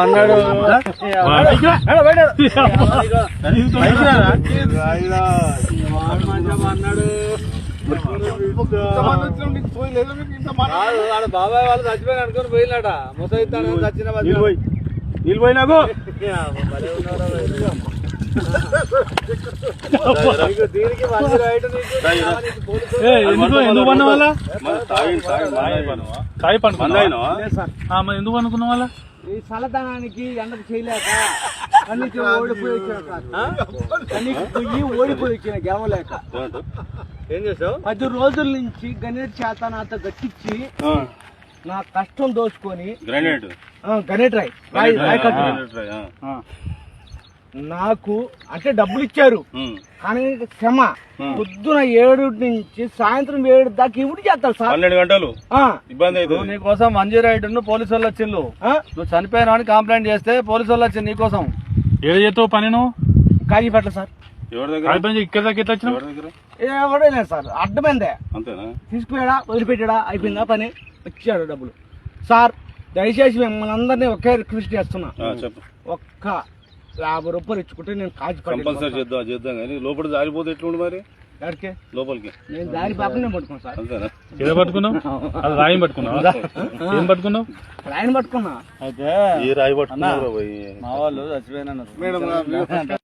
అన్నాడు బాబాయ్ వాళ్ళు చచ్చిపోయిన అనుకుని పోయినాట ముసైతాను చచ్చిన నీళ్ళు పోయినాకు దీనికి ఎందుకు పన్న వాళ్ళ ఎందుకు అనుకున్న వాళ్ళ ఈ చల్లదనానికి ఎండకు చేయలేక కన్నీకి ఓడిపోయి వచ్చిన గెలవలేక ఏం చేసావు 10 రోజుల నుంచి గణేట్ చేత నాతో గట్టించి నా కష్టం దోచుకొని గణేట్ రాయ్ నాకు అంటే డబ్బులు ఇచ్చారు కానీ క్షమ పొద్దున 7 నుంచి సాయంత్రం 7 దాకా ఇవి చేస్తారు సార్ 12 గంటలు ఇబ్బంది అవుతుంది నీకోసం మంజీరాయుడు పోలీసు వాళ్ళు వచ్చిండు నువ్వు చనిపోయినా అని కంప్లైంట్ చేస్తే పోలీసు వాళ్ళు వచ్చింది నీకోసం ఏడు చేస్తావు పని నువ్వు కాజీపేట సార్ ఎవడలేదు సార్ అడ్డమైందే తీసుకుపోయాడా వదిలిపెట్టాడా అయిపోయిందా పని వచ్చాడు డబ్బులు సార్ దయచేసి మిమ్మల్ని అందరినీ ఒకే రిక్వెస్ట్ చేస్తున్నా ఒక్క 50 రూపాయలు ఇచ్చుకుంటే నేను కాజు కంపల్సరీ చేద్దాం కానీ లోపల జారిపోతే ఎట్లుండి మరి లోపలికి నేను దారి పాప నేను పట్టుకున్నా సార్ ఏదో పట్టుకున్నావు అది రాయి పట్టుకున్నావు ఏం పట్టుకున్నావు రాయిని పట్టుకున్నా అయితే రాయి పట్టుకున్నా మా వాళ్ళు చచ్చిపోయినా